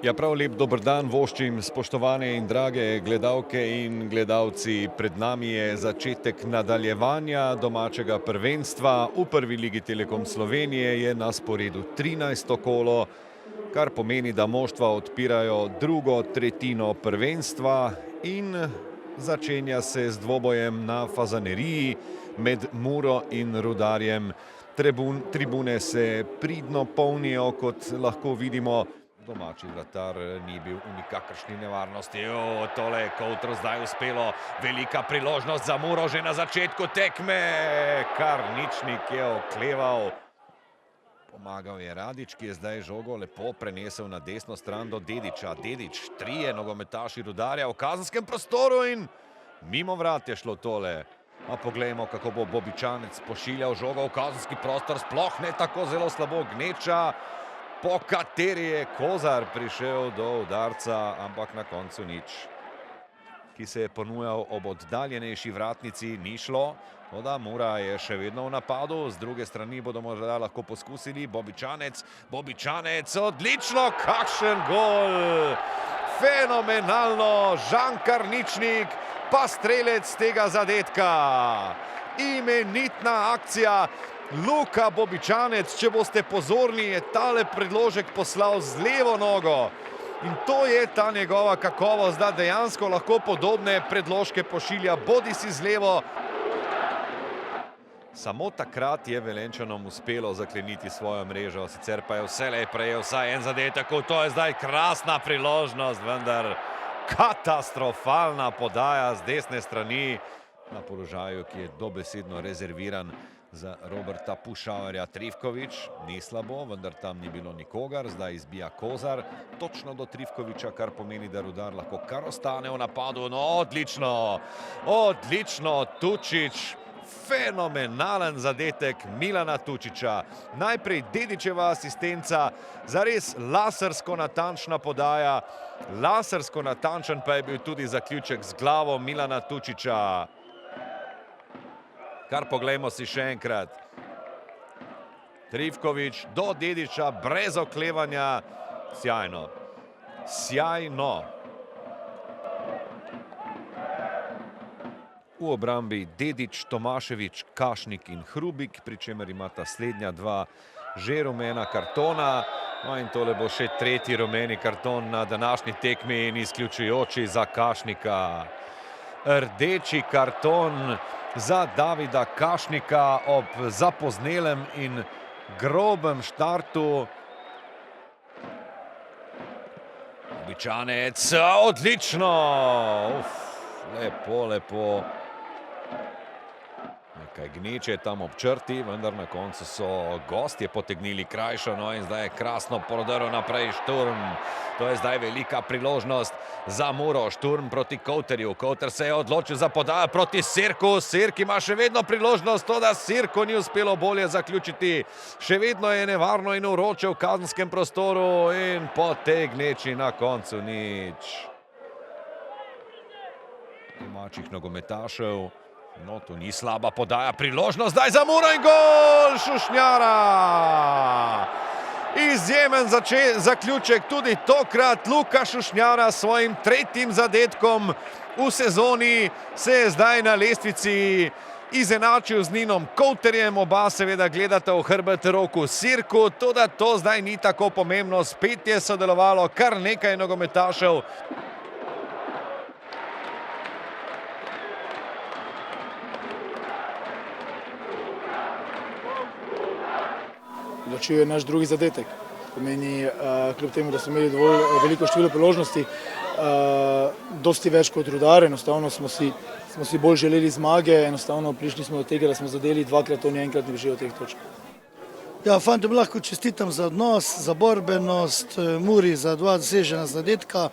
Ja, prav lep dober dan voščim, spoštovane in drage gledalke in gledalci. Pred nami je začetek nadaljevanja domačega prvenstva. V prvi ligi Telekom Slovenije je na sporedu 13. kolo, kar pomeni, da moštva odpirajo drugo tretjino prvenstva in začenja se z dvobojem na Fazaneriji med Muro in Rudarjem. Tribune se pridno polnijo, kot lahko vidimo. Domači vratar ni bil v nikakršni nevarnosti. Tole je Koutru zdaj uspelo. Velika priložnost za Muro že na začetku tekme. Karničnik je okleval. Pomagal je Radič, ki je zdaj žogo lepo prenesel na desno stran do Dediča. Dedič, trije nogometaši Rudarja v kazenskem prostoru in mimo vrat je šlo tole. A poglejmo, kako bo Bobičanec pošiljal žogo v kazenski prostor. Sploh ne tako zelo slabo gneča, po kateri je Kozar prišel do udarca, ampak na koncu nič. Ki se je ponujal ob oddaljenejši vratnici, ni šlo. Toda Mura je še vedno v napadu, z druge strani bodo morda lahko poskusili. Bobičanec, odlično, kakšen gol! Fenomenalno, Žan Karničnik, pa strelec tega zadetka. Imenitna akcija. Luka Bobičanec, če boste pozorni, je tale predložek poslal z levo nogo. In to je ta njegova kakovost, da dejansko lahko podobne predložke pošilja bodisi z levo. Samo takrat je Velenjčanom uspelo zakleniti svojo mrežo, sicer pa je vselej prejel vsaj en zadetek. To je zdaj krasna priložnost, vendar katastrofalna podaja z desne strani na položaju, ki je dobesedno rezerviran za Roberta Pušauerja. Trifkovič, ni slabo, vendar tam ni bilo nikogar. Zdaj izbija Kozar točno do Trifkoviča, kar pomeni, da Rudar lahko kar ostane v napadu. No, odlično, Tučič. Fenomenalen zadetek Milana Tučiča. Najprej Dedičeva asistenca, zares lasersko natančna podaja. Lasersko natančen pa je bil tudi zaključek z glavo Milana Tučiča. Kar poglejmo si še enkrat. Trifkovič do Dediča brez oklevanja. Sjajno. V obrambi Dedič, Tomaševič, Kašnik in Hrubik, pri čemer imata slednja dva že rumena kartona. No in tole bo še tretji rumeni karton na današnji tekmi in izključujoči za Kašnika. Rdeči karton za Davida Kašnika ob zapoznelem in grobem štartu. Bobičanec, odlično! Lepo. Nekaj gneče tam ob črti, vendar na koncu so gostje potegnili krajšo, no in zdaj je krasno prodrl naprej Šturm. To je zdaj velika priložnost za Muro. Šturm proti Kouterju. Kouter se je odločil za podajo proti Sirku. Sirk ima še vedno priložnost, to da Sirku ni uspelo bolje zaključiti. Še vedno je nevarno in vroče v kazenskem prostoru in po tej gneči na koncu nič. Domačih nogometašev. No, to ni slaba podaja, priložnost zdaj za Muro in gol Šušnjara! Izjemen zaključek tudi tokrat. Luka Šušnjara s svojim tretjim zadetkom v sezoni se je zdaj na lestvici izenačil z Ninom Kouterjem. Oba seveda gledata v hrbet Roku Sirku, toda to zdaj ni tako pomembno. Spet je sodelovalo kar nekaj nogometašev. Odločil je naš drugi zadetek. Pomeni, kljub temu, da smo imeli dovolj veliko število priložnosti, dosti več kot Rudar, enostavno smo si bolj želeli zmage, enostavno prišli smo do tega, da smo zadeli dvakrat, on enkrat ne bi želel teh točk. Ja, fantom lahko čestitam za odnos, za borbenost, Muri za dva dosežena zadetka,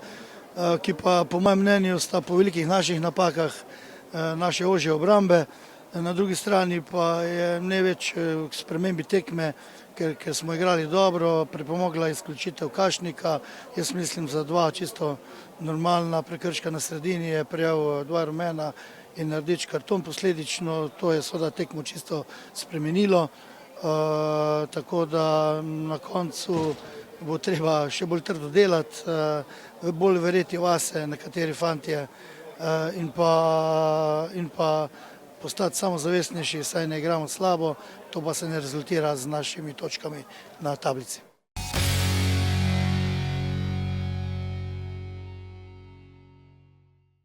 ki pa po mojem mnenju sta po velikih naših napakah naše ožje obrambe. Na drugi strani pa je največ k spremembi tekme, ker smo igrali dobro, pripomogla izključitev Kašnika. Jaz mislim za dva čisto normalna prekrška na sredini, je prijel dva rumena in rdeč karton. Posledično to je seveda tekmo čisto spremenilo, tako da na koncu bo treba še bolj trdo delati, bolj verjeti vase, nekateri fantje in pa postati samozavestnejši, saj ne igramo slabo, to pa se ne rezultira z našimi točkami na tablici.